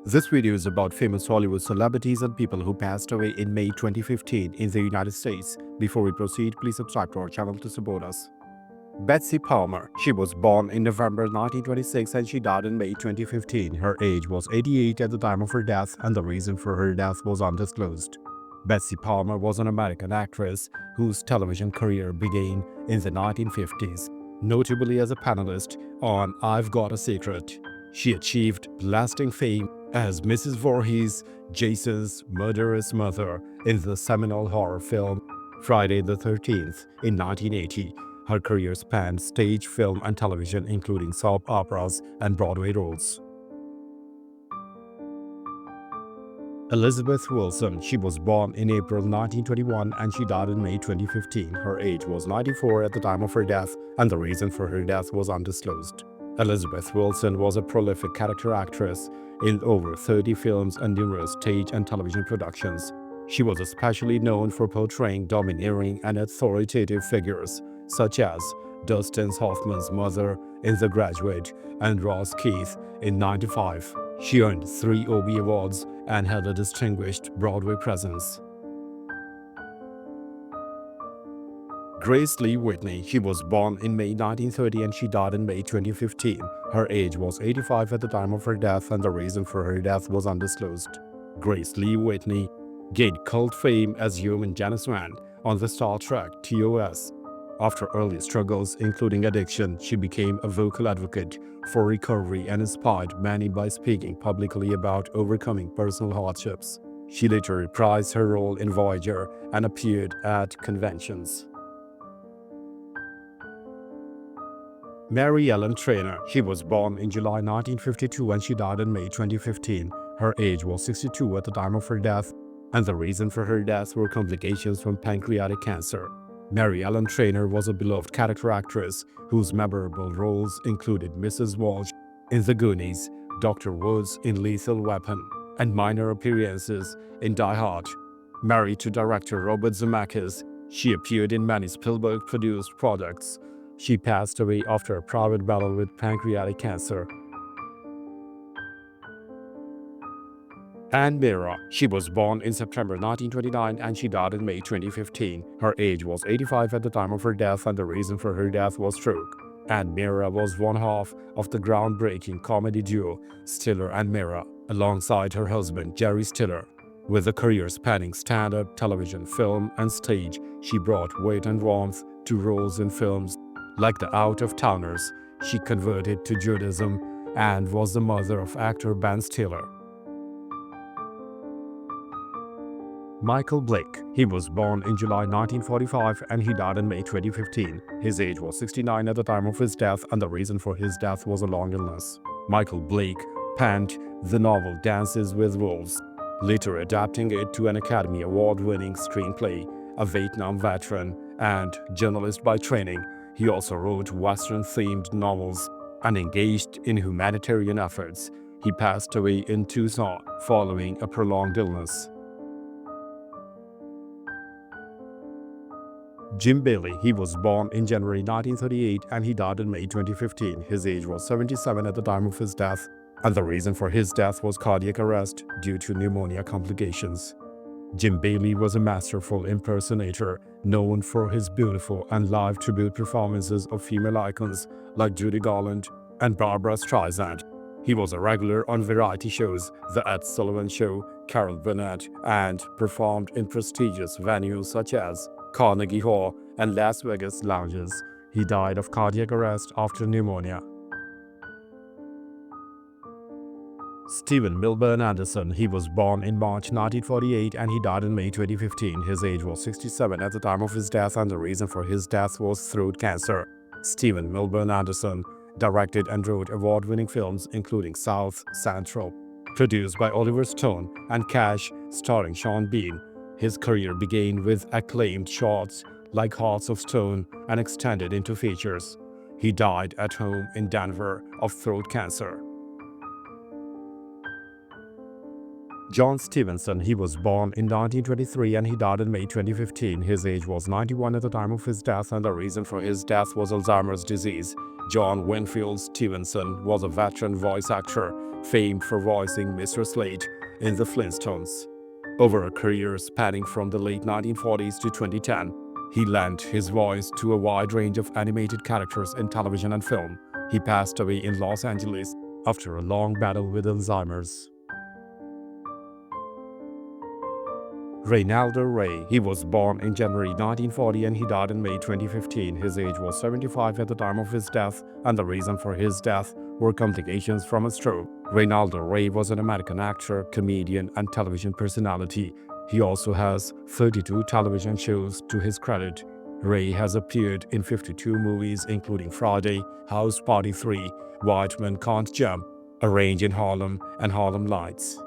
This video is about famous Hollywood celebrities and people who passed away in May 2015 in the United States. Before we proceed, please subscribe to our channel to support us. Betsy Palmer. She was born in November 1926 and she died in May 2015. Her age was 88 at the time of her death, and the reason for her death was undisclosed. Betsy Palmer was an American actress whose television career began in the 1950s, notably as a panelist on I've Got a Secret. She achieved lasting fame as Mrs. Voorhees, Jason's murderous mother in the seminal horror film Friday the 13th in 1980. Her career spanned stage, film, and television, including soap operas and Broadway roles. Elizabeth Wilson. She was born in April 1921 and she died in May 2015. Her age was 94 at the time of her death, and the reason for her death was undisclosed. Elizabeth Wilson was a prolific character actress in over 30 films and numerous stage and television productions. She was especially known for portraying domineering and authoritative figures, such as Dustin Hoffman's mother in The Graduate and Ross Keith in 95. She earned 3 Obie Awards and had a distinguished Broadway presence. Grace Lee Whitney. She was born in May 1930 and she died in May 2015. Her age was 85 at the time of her death, and the reason for her death was undisclosed. Grace Lee Whitney gained cult fame as human Janice Rand on the Star Trek TOS. After early struggles, including addiction, she became a vocal advocate for recovery and inspired many by speaking publicly about overcoming personal hardships. She later reprised her role in Voyager and appeared at conventions. Mary Ellen Trainor. She was born in July 1952 and she died in May 2015. Her age was 62 at the time of her death, and the reason for her death were complications from pancreatic cancer. Mary Ellen Trainor was a beloved character actress whose memorable roles included Mrs. Walsh in The Goonies, Dr. Woods in Lethal Weapon, and minor appearances in Die Hard. Married to director Robert Zemeckis, she appeared in many Spielberg-produced projects. She passed away after a private battle with pancreatic cancer. Anne Meara. She was born in September 1929 and she died in May 2015. Her age was 85 at the time of her death, and the reason for her death was stroke. Anne Meara was one half of the groundbreaking comedy duo Stiller and Meara, alongside her husband Jerry Stiller. With a career spanning stand-up, television, film, and stage, she brought weight and warmth to roles in films like The Out-of-Towners. She converted to Judaism and was the mother of actor Ben Stiller. Michael Blake. He was born in July 1945 and he died in May 2015. His age was 69 at the time of his death, and the reason for his death was a long illness. Michael Blake penned the novel Dances with Wolves, later adapting it to an Academy Award-winning screenplay. A Vietnam veteran and journalist by training, he also wrote Western-themed novels and engaged in humanitarian efforts. He passed away in Tucson following a prolonged illness. Jim Bailey. He was born in January 1938 and he died in May 2015. His age was 77 at the time of his death, and the reason for his death was cardiac arrest due to pneumonia complications. Jim Bailey was a masterful impersonator, known for his beautiful and live tribute performances of female icons like Judy Garland and Barbra Streisand. He was a regular on variety shows, The Ed Sullivan Show, Carol Burnett, and performed in prestigious venues such as Carnegie Hall and Las Vegas lounges. He died of cardiac arrest after pneumonia. Stephen Milburn Anderson. He was born in March 1948 and he died in May 2015. His age was 67 at the time of his death, and the reason for his death was throat cancer. Stephen Milburn Anderson directed and wrote award-winning films including South Central, produced by Oliver Stone, and Cash, starring Sean Bean. His career began with acclaimed shorts like Hearts of Stone and extended into features. He died at home in Denver of throat cancer. John Stevenson. He was born in 1923 and he died in May 2015. His age was 91 at the time of his death, and the reason for his death was Alzheimer's disease. John Winfield Stevenson was a veteran voice actor famed for voicing Mr. Slate in The Flintstones. Over a career spanning from the late 1940s to 2010, he lent his voice to a wide range of animated characters in television and film. He passed away in Los Angeles after a long battle with Alzheimer's. Rinaldo Ray. He was born in January 1940 and he died in May 2015. His age was 75 at the time of his death, and the reason for his death were complications from a stroke. Rinaldo Ray was an American actor, comedian, and television personality. He also has 32 television shows to his credit. Ray has appeared in 52 movies including Friday, House Party 3, White Men Can't Jump, A Range in Harlem, and Harlem Lights.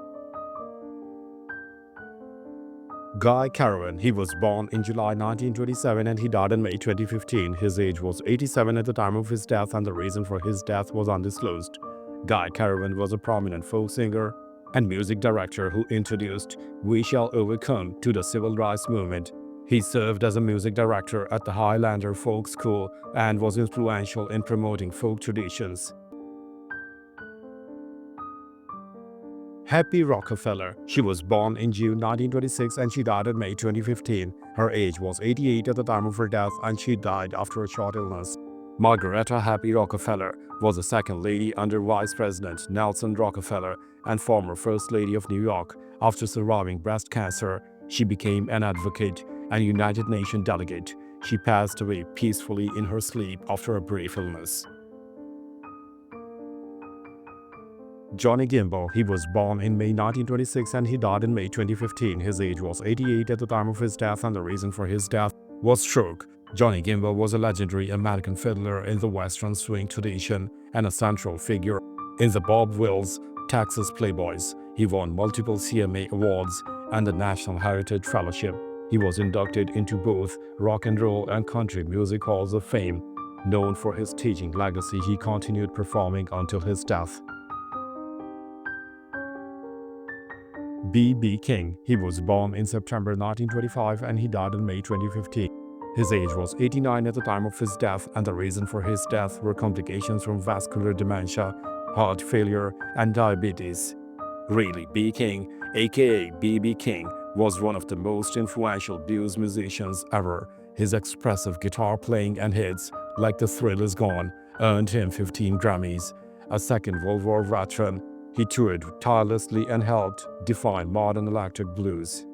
Guy Carowan. He was born in July 1927 and he died in May 2015. His age was 87 at the time of his death, and the reason for his death was undisclosed. Guy Carowan was a prominent folk singer and music director who introduced We Shall Overcome to the civil rights movement. He served as a music director at the Highlander Folk School and was influential in promoting folk traditions. Happy Rockefeller. She was born in June 1926 and she died in May 2015. Her age was 88 at the time of her death and she died after a short illness. Margareta Happy Rockefeller was the second lady under Vice President Nelson Rockefeller and former First Lady of New York. After surviving breast cancer, she became an advocate and United Nations delegate. She passed away peacefully in her sleep after a brief illness. Johnny Gimble. He was born in May 1926 and he died in May 2015. His age was 88 at the time of his death, and the reason for his death was stroke. Johnny Gimble was a legendary American fiddler in the Western swing tradition and a central figure in the Bob Wills Texas Playboys. He won multiple CMA awards and the National Heritage Fellowship. He was inducted into both Rock and Roll and Country Music Halls of Fame. Known for his teaching legacy, he continued performing until his death. B.B. King. He was born in September 1925 and he died in May 2015. His age was 89 at the time of his death, and the reason for his death were complications from vascular dementia, heart failure, and diabetes. Riley B. King, aka B.B. King, was one of the most influential blues musicians ever. His expressive guitar playing and hits like The Thrill Is Gone earned him 15 Grammys. A Second World War veteran, he toured tirelessly and helped define modern electric blues.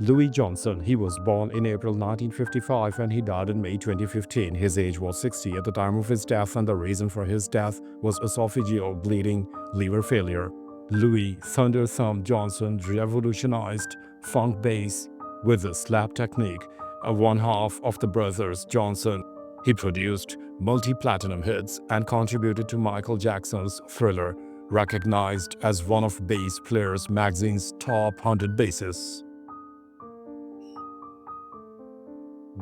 Louis Johnson. He was born in April 1955 and he died in May 2015. His age was 60 at the time of his death, and the reason for his death was esophageal bleeding, liver failure. Louis Thunder Thumb Johnson revolutionized funk bass with the slap technique, one half of the brothers Johnson. He produced multi-platinum hits and contributed to Michael Jackson's Thriller, recognized as one of Bass Players magazine's top 100 bassists.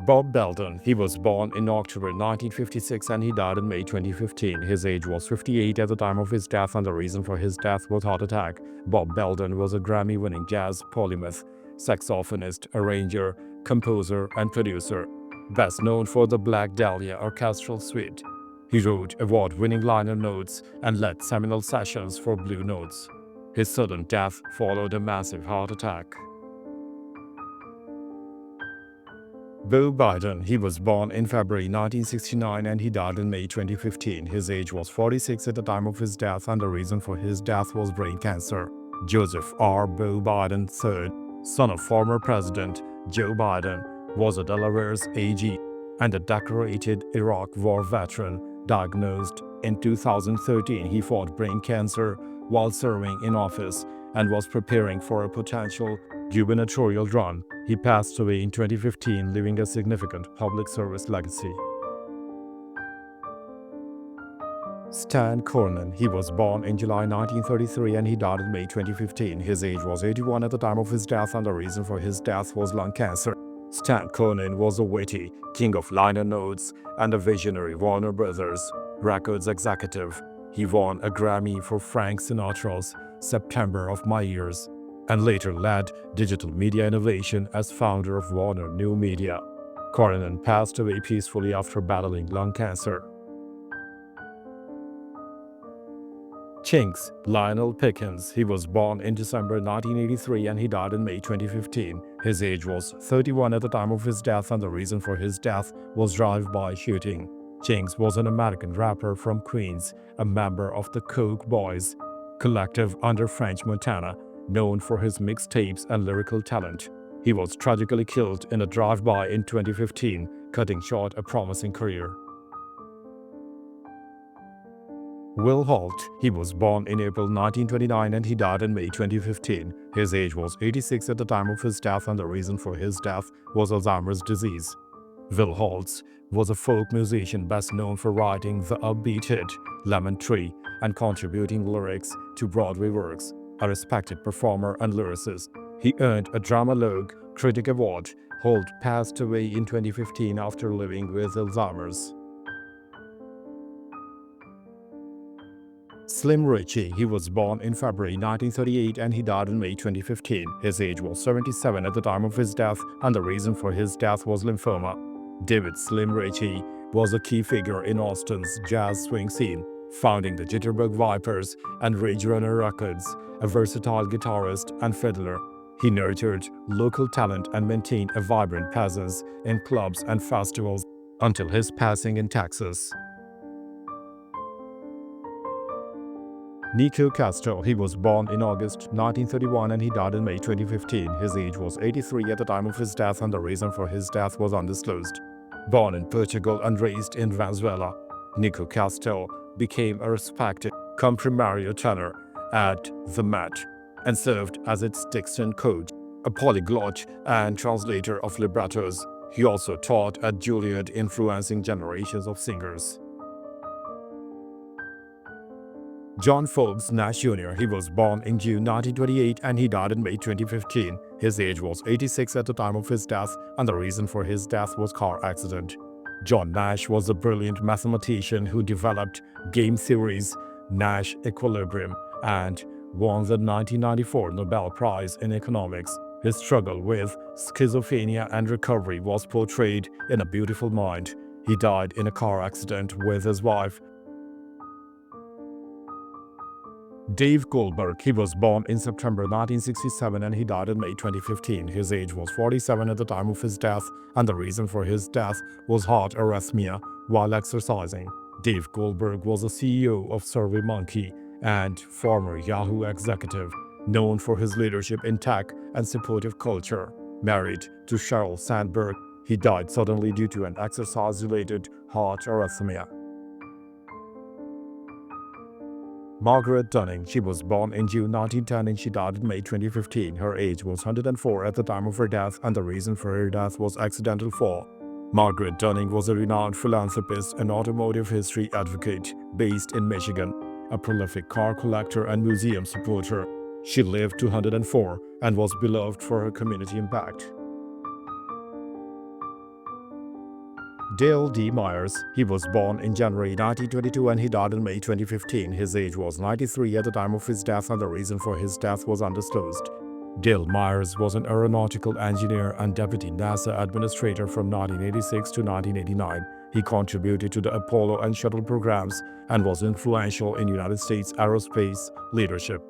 Bob Beldon. He was born in October 1956 and he died in May 2015. His age was 58 at the time of his death, and the reason for his death was heart attack. Bob Beldon was a Grammy-winning jazz polymath, saxophonist, arranger, composer, and producer. Best known for the Black Dahlia Orchestral Suite. He wrote award-winning liner notes and led seminal sessions for Blue Notes. His sudden death followed a massive heart attack. Beau Biden. He was born in February 1969 and he died in May 2015. His age was 46 at the time of his death, and the reason for his death was brain cancer. Joseph R. Beau Biden III, son of former President Joe Biden, was a Delaware's AG and a decorated Iraq War veteran. Diagnosed in 2013, he fought brain cancer while serving in office and was preparing for a potential gubernatorial run. He passed away in 2015, leaving a significant public service legacy. Stan Cornin. He was born in July 1933 and he died in May 2015. His age was 81 at the time of his death, and the reason for his death was lung cancer. Stan Cornin was a witty king of liner notes and a visionary Warner Brothers Records executive. He won a Grammy for Frank Sinatra's September of My Years and later led digital media innovation as founder of Warner New Media. Cornin passed away peacefully after battling lung cancer. Chinx, Lionel Pickens. He was born in December 1983 and he died in May 2015. His age was 31 at the time of his death, and the reason for his death was drive-by shooting. Chinx was an American rapper from Queens, a member of the Coke Boys collective under French Montana, known for his mixtapes and lyrical talent. He was tragically killed in a drive-by in 2015, cutting short a promising career. Will Holt. He was born in April 1929 and he died in May 2015. His age was 86 at the time of his death, and the reason for his death was Alzheimer's disease. Will Holtz was a folk musician best known for writing the upbeat hit Lemon Tree and contributing lyrics to Broadway works. A respected performer and lyricist, he earned a Dramalogue Critic Award. Holt passed away in 2015 after living with Alzheimer's. Slim Richie. He was born in February 1938 and he died in May 2015. His age was 77 at the time of his death, and the reason for his death was lymphoma. David Slim Richie was a key figure in Austin's jazz swing scene, founding the Jitterbug Vipers and Rage Runner Records. A versatile guitarist and fiddler, he nurtured local talent and maintained a vibrant presence in clubs and festivals until his passing in Texas. Niko Castro. He was born in August 1931 and he died in May 2015. His age was 83 at the time of his death, and the reason for his death was undisclosed. Born in Portugal and raised in Venezuela, Niko Castro became a respected comprimario tenor at the Met and served as its Dixon coach, a polyglot and translator of librettos. He also taught at Juilliard, influencing generations of singers. John Forbes Nash Jr. He was born in June 1928 and he died in May 2015. His age was 86 at the time of his death, and the reason for his death was car accident. John Nash was a brilliant mathematician who developed game theories, Nash equilibrium, and won the 1994 Nobel Prize in Economics. His struggle with schizophrenia and recovery was portrayed in A Beautiful Mind. He died in a car accident with his wife. Dave Goldberg. He was born in September 1967 and he died in May 2015. His age was 47 at the time of his death, and the reason for his death was heart arrhythmia while exercising. Dave Goldberg was a CEO of SurveyMonkey and former Yahoo executive, known for his leadership in tech and supportive culture. Married to Sheryl Sandberg, he died suddenly due to an exercise-related heart arrhythmia. Margaret Dunning. She was born in June 1910 and she died in May 2015. Her age was 104 at the time of her death, and the reason for her death was accidental fall. Margaret Dunning was a renowned philanthropist and automotive history advocate based in Michigan, a prolific car collector and museum supporter. She lived to 104 and was beloved for her community impact. Dale D. Meyers. He was born in January 1922 and he died in May 2015. His age was 93 at the time of his death, and the reason for his death was undisclosed. Dale Meyers was an aeronautical engineer and deputy NASA administrator from 1986 to 1989. He contributed to the Apollo and Shuttle programs and was influential in United States aerospace leadership.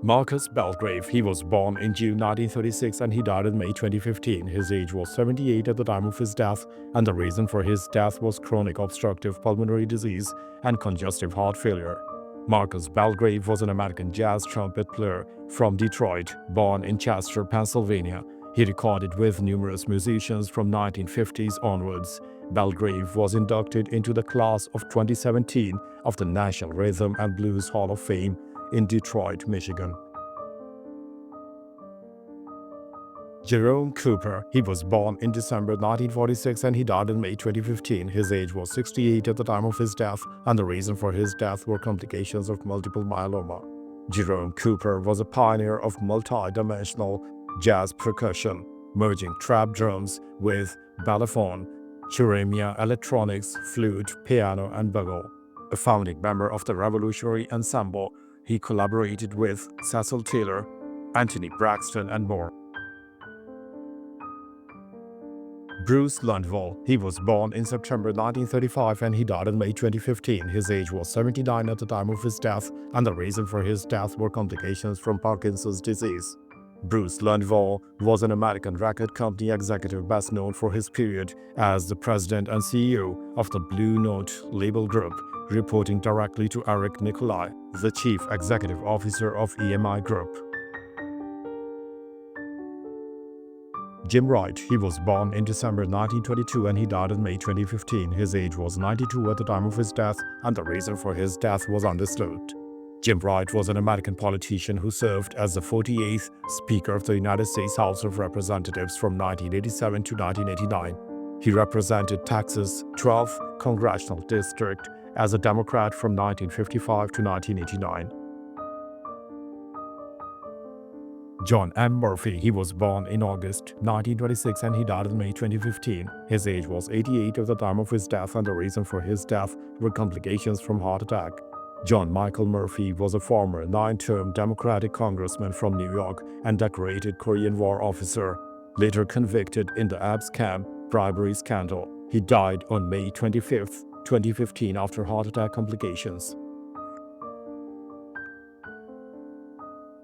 Marcus Belgrave. He was born in June 1936 and he died in May 2015. His age was 78 at the time of his death, and the reason for his death was chronic obstructive pulmonary disease and congestive heart failure. Marcus Belgrave was an American jazz trumpet player from Detroit, born in Chester, Pennsylvania. He recorded with numerous musicians from 1950s onwards. Belgrave was inducted into the class of 2017 of the National Rhythm and Blues Hall of Fame in Detroit, Michigan. Jerome Cooper. He was born in December 1946 and he died in May 2015. His age was 68 at the time of his death, and the reason for his death were complications of multiple myeloma. Jerome Cooper was a pioneer of multi-dimensional jazz percussion, merging trap drums with balafon, Cheremia electronics, flute, piano, and bugle. A founding member of the Revolutionary Ensemble, he collaborated with Cecil Taylor, Anthony Braxton, and more. Bruce Lundvall. He was born in September 1935 and he died in May 2015. His age was 79 at the time of his death, and the reason for his death were complications from Parkinson's disease. Bruce Lundvall was an American record company executive best known for his period as the president and CEO of the Blue Note label group, reporting directly to Eric Nicolai, the chief executive officer of EMI Group. Jim Wright. He was born in December 1922 and he died in May 2015. His age was 92 at the time of his death, and the reason for his death was undisclosed. Jim Wright was an American politician who served as the 48th Speaker of the United States House of Representatives from 1987 to 1989. He represented Texas' 12th Congressional District as a Democrat from 1955 to 1989. John M. Murphy. He was born in August 1926 and he died in May 2015. His age was 88 at the time of his death, and the reason for his death were complications from heart attack. John Michael Murphy was a former 9-term Democratic congressman from New York and decorated Korean War officer, later convicted in the abscam bribery scandal. He died on May 25, 2015 after heart attack complications.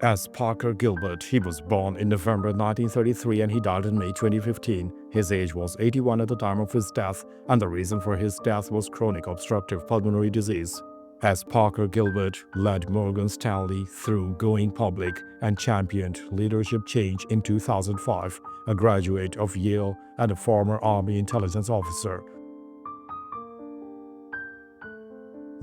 S. Parker Gilbert. He was born in November 1933 and he died in May 2015. His age was 81 at the time of his death, and the reason for his death was chronic obstructive pulmonary disease. S. Parker Gilbert led Morgan Stanley through going public and championed leadership change in 2005, a graduate of Yale and a former Army intelligence officer.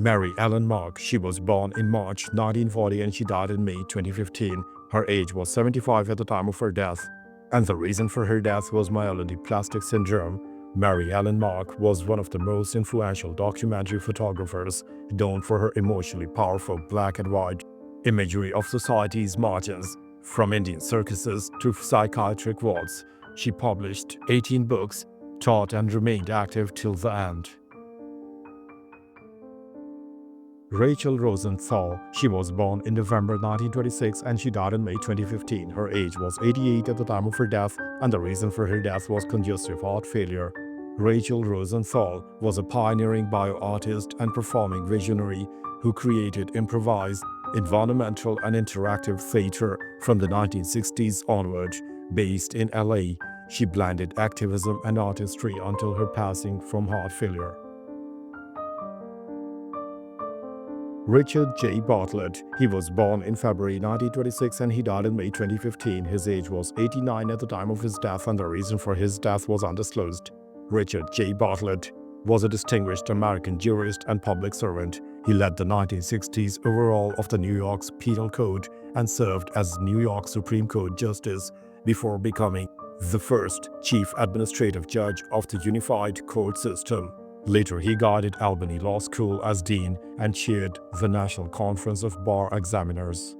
Mary Ellen Mark. She was born in March 1940 and she died in May 2015. Her age was 75 at the time of her death, and the reason for her death was myelodysplastic syndrome. Mary Ellen Mark was one of the most influential documentary photographers, known for her emotionally powerful black and white imagery of society's margins, from Indian circuses to psychiatric wards. She published 18 books, taught and remained active till the end. Rachel Rosenthal. She was born in November 1926 and she died in May 2015. Her age was 88 at the time of her death, and the reason for her death was congestive heart failure. Rachel Rosenthal was a pioneering bio-artist and performing visionary who created improvised, environmental and interactive theater from the 1960s onward. Based in LA, she blended activism and artistry until her passing from heart failure. Richard J. Bartlett. He was born in February 1926 and he died in May 2015. His age was 89 at the time of his death, and the reason for his death was undisclosed. Richard J. Bartlett was a distinguished American jurist and public servant. He led the 1960s overhaul of the New York's Penal Code and served as New York Supreme Court Justice before becoming the first Chief Administrative Judge of the Unified Court System. Later, he guided Albany Law School as dean and chaired the National Conference of Bar Examiners.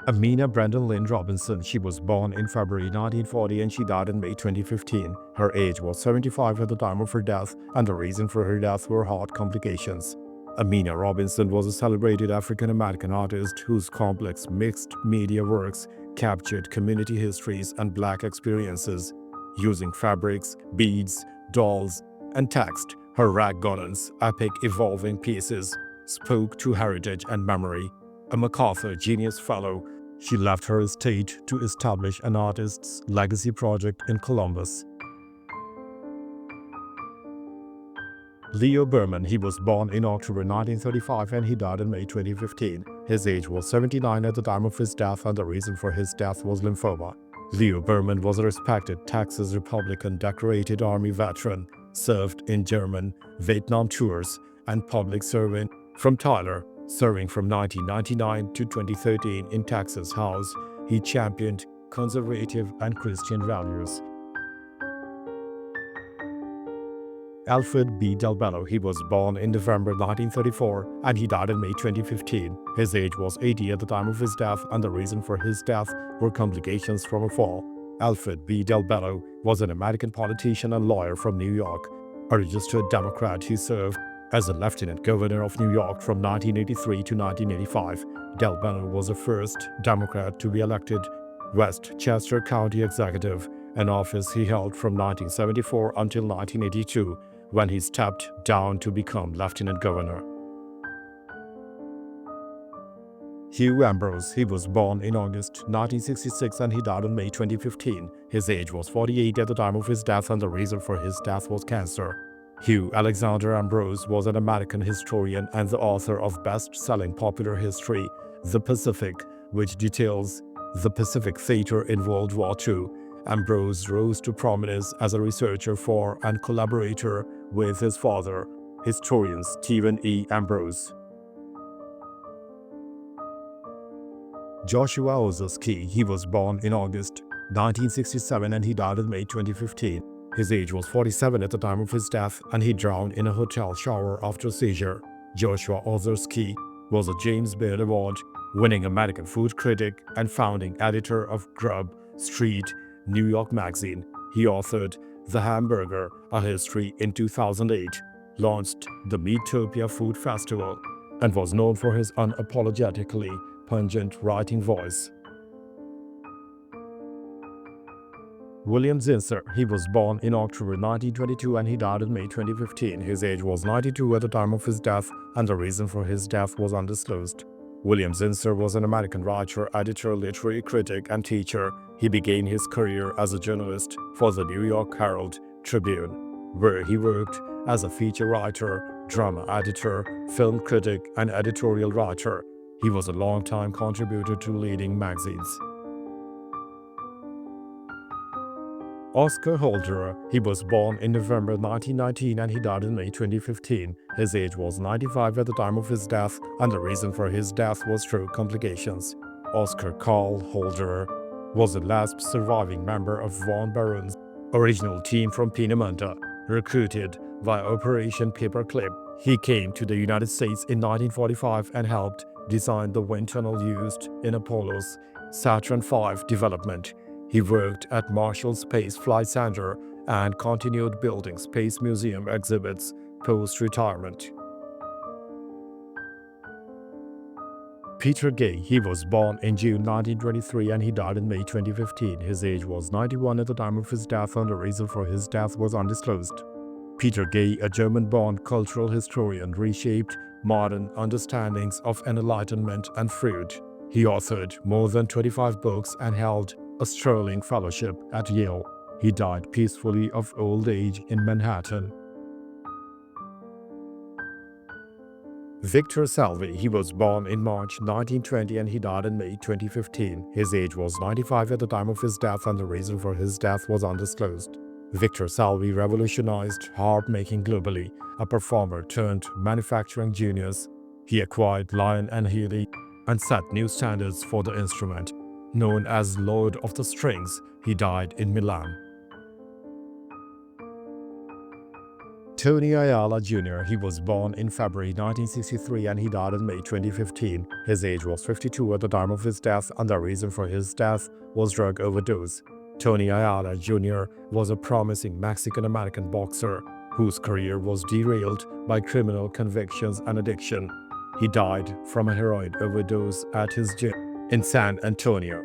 Amina Lynn Robinson. She was born in February 1940 and she died in May 2015. Her age was 75 at the time of her death, and the reason for her death were heart complications. Amina Robinson was a celebrated African-American artist whose complex mixed media works captured community histories and Black experiences. Using fabrics, beads, dolls, and text, her rag-gardens, epic evolving pieces, spoke to heritage and memory. A MacArthur Genius Fellow, she left her estate to establish an artist's legacy project in Columbus. Leo Berman. He was born in October 1935 and he died in May 2015. His age was 79 at the time of his death, and the reason for his death was lymphoma. Leo Berman was a respected Texas Republican decorated Army veteran, served in German Vietnam tours, and public servant from Tyler. Serving from 1999 to 2013 in Texas House, he championed conservative and Christian values. Alfred B Delbano. He was born in November 1934 and he died in May 2015. His age was 80 at the time of his death, and the reason for his death were complications from a fall. Alfred B Delbano was an American politician and lawyer from New York. A registered Democrat, he served as a lieutenant governor of New York from 1983 to 1985. Delbano was the first Democrat to be elected Westchester County Executive, an office he held from 1974 until 1982, when he stepped down to become Lieutenant Governor. Hugh Ambrose, he was born in August 1966 and he died in May 2015. His age was 48 at the time of his death and the reason for his death was cancer. Hugh Alexander Ambrose was an American historian and the author of best-selling popular history, The Pacific, which details the Pacific theater in World War II. Ambrose rose to prominence as a researcher for and collaborator with his father, historian Stephen E. Ambrose. Joshua Ozarsky, he was born in August 1967 and he died in May 2015. His age was 47 at the time of his death and he drowned in a hotel shower after a seizure. Joshua Ozarsky was a James Beard Award-winning American food critic and founding editor of Grub Street, New York Magazine. He authored The Hamburger, A History in 2008, launched the Meatopia Food Festival, and was known for his unapologetically pungent writing voice. William Zinsser, he was born in October 1922 and he died in May 2015. His age was 92 at the time of his death and the reason for his death was undisclosed. William Zinsser was an American writer, editor, literary critic, and teacher. He began his career as a journalist for the New York Herald Tribune, where he worked as a feature writer, drama editor, film critic, and editorial writer. He was a long-time contributor to leading magazines. Oscar Holderer, he was born in November 1919 and he died in May 2015. His age was 95 at the time of his death and the reason for his death was stroke complications. Oscar Carl Holderer was the last surviving member of von Baron's original team from Peenemünde, recruited via Operation Paperclip. He came to the United States in 1945 and helped design the wind tunnel used in Apollo's Saturn V development. He worked at Marshall Space Flight Center and continued building Space Museum exhibits post-retirement. Peter Gay, he was born in June 1923 and he died in May 2015. His age was 91 at the time of his death and the reason for his death was undisclosed. Peter Gay, a German-born cultural historian, reshaped modern understandings of Enlightenment and Freud. He authored more than 25 books and held a Sterling Fellowship at Yale. He died peacefully of old age in Manhattan. Victor Salvi, he was born in March 1920 and he died in May 2015. His age was 95 at the time of his death and the reason for his death was undisclosed. Victor Salvi revolutionized harp making globally, a performer turned manufacturing genius. He acquired Lion and Healy and set new standards for the instrument. Known as Lord of the Strings, he died in Milan. Tony Ayala Jr., he was born in February 1963 and he died in May 2015. His age was 52 at the time of his death and the reason for his death was drug overdose. Tony Ayala Jr. was a promising Mexican-American boxer whose career was derailed by criminal convictions and addiction. He died from a heroin overdose at his gym in San Antonio.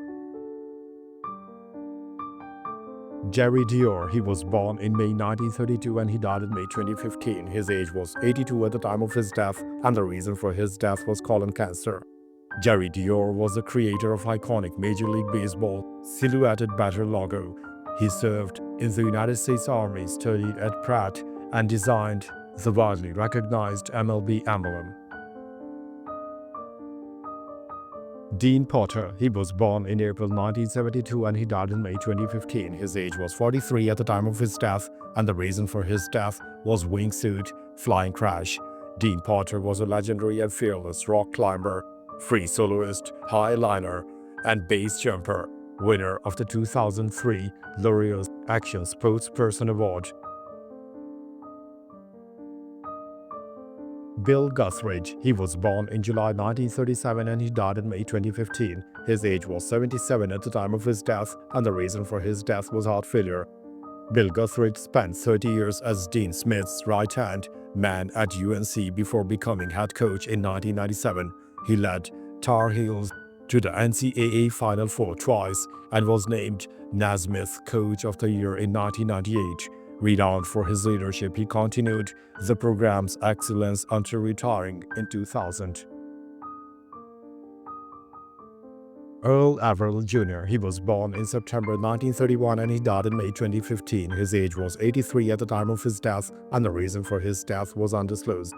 Jerry Dior, he was born in May 1932 and he died in May 2015. His age was 82 at the time of his death and the reason for his death was colon cancer. Jerry Dior was the creator of iconic Major League Baseball silhouetted batter logo. He served in the United States Army, studied at Pratt, and designed the widely recognized MLB emblem. Dean Potter, he was born in April 1972 and he died in May 2015. His age was 43 at the time of his death and the reason for his death was wingsuit flying crash. Dean Potter was a legendary and fearless rock climber, free soloist, high liner, and base jumper, winner of the 2003 Laureus Action Sportsperson Award. Bill Guthridge, he was born in July 1937 and he died in May 2015. His age was 77 at the time of his death and the reason for his death was heart failure. Bill Guthridge spent 30 years as Dean Smith's right-hand man at UNC before becoming head coach in 1997. He led Tar Heels to the NCAA Final Four twice and was named Naismith Coach of the Year in 1998. Renowned for his leadership, he continued the program's excellence until retiring in 2000. Earl Ail Jr. He was born in September 1931 and he died in May 2015. His age was 83 at the time of his death, and the reason for his death was undisclosed.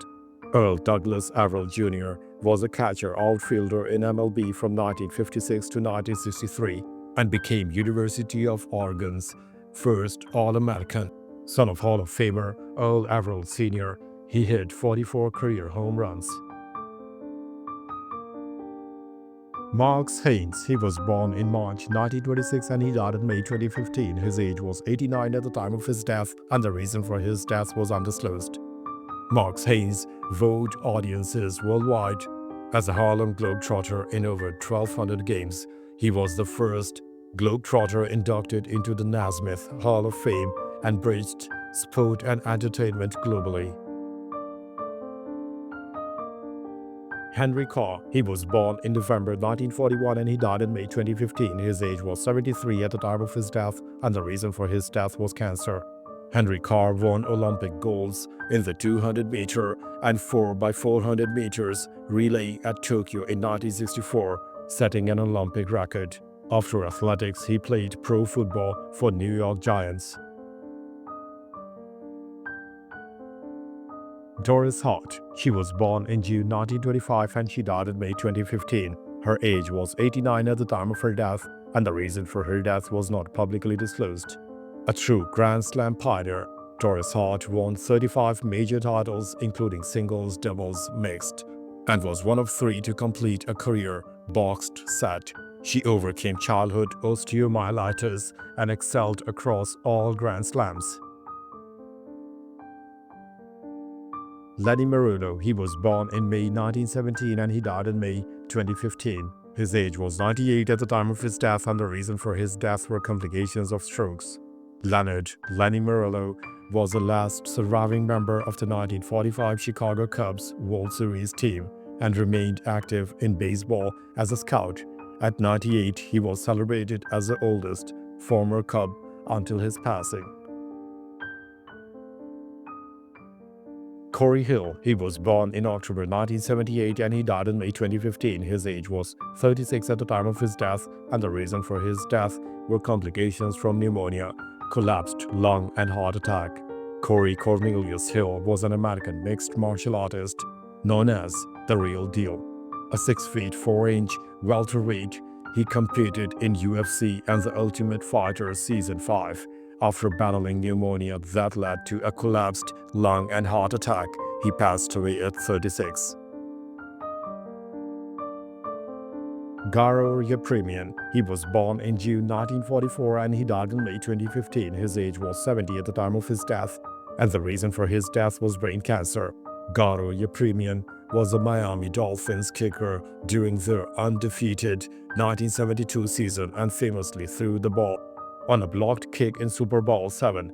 Earl Douglas Ail Jr. was a catcher outfielder in MLB from 1956 to 1963 and became University of Oregon's first All-American. Son of Hall of Famer Earl Ail Sr., he hit 44 career home runs. Marx Haynes, he was born in March 1926 and he died in May 2015. His age was 89 at the time of his death, and the reason for his death was undisclosed. Marx Haynes wowed audiences worldwide. As a Harlem Globetrotter in over 1,200 games, he was the first Globetrotter inducted into the Naismith Hall of Fame and bridged sport and entertainment globally. Henry Carr, he was born in November 1941 and he died in May 2015. His age was 73 at the time of his death, and the reason for his death was cancer. Henry Carr won Olympic golds in the 200-meter and 4x400 meters relay at Tokyo in 1964, setting an Olympic record. After athletics, he played pro football for New York Giants. Doris Hart, she was born in June 1925 and she died in May 2015. Her age was 89 at the time of her death, and the reason for her death was not publicly disclosed. A true Grand Slam pioneer, Doris Hart won 35 major titles including singles, doubles, mixed, and was one of 3 to complete a career boxed set. She overcame childhood osteomyelitis and excelled across all Grand Slams. Lenny Marlo, he was born in May 1917 and he died in May 2015. His age was 98 at the time of his death, and the reason for his death were complications of strokes. Lenny Marlo was the last surviving member of the 1945 Chicago Cubs World Series team and remained active in baseball as a scout. At 98, he was celebrated as the oldest former Cub until his passing. Cory Hill, he was born in October 1978 and he died in May 2015. His age was 36 at the time of his death, and the reason for his death were complications from pneumonia, collapsed lung and heart attack. Corey Cornelius Hill was an American mixed martial artist known as The Real Deal. A 6 feet 4 inch welterweight, he competed in UFC and The Ultimate Fighter Season 5. After battling pneumonia that led to a collapsed lung and heart attack, he passed away at 36. Garo Yepremian, he was born in June 1944 and he died in May 2015. His age was 70 at the time of his death, and the reason for his death was brain cancer. Garo Yepremian was a Miami Dolphins kicker during their undefeated 1972 season and famously threw the ball on a blocked kick in Super Bowl VII.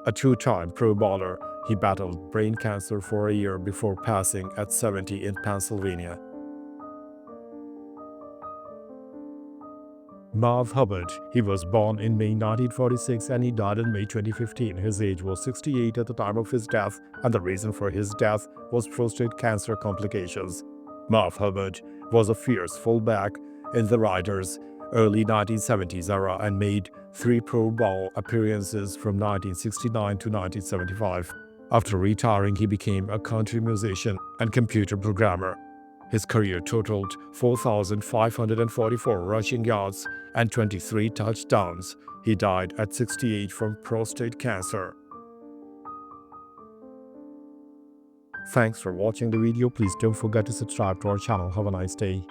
A 2-time Pro Bowler, he battled brain cancer for a year before passing at 70 in Pennsylvania. Marv Hubbard, he was born in May 1946 and he died in May 2015. His age was 68 at the time of his death, and the reason for his death was prostate cancer complications. Marv Hubbard was a fierce fullback in the Riders' early 1970s era and made 3 Pro Bowl appearances from 1969 to 1975. After retiring, he became a country musician and computer programmer. His career totaled 4,544 rushing yards and 23 touchdowns. He died at 68 from prostate cancer. Thanks for watching the video. Please don't forget to subscribe to our channel. Have a nice day.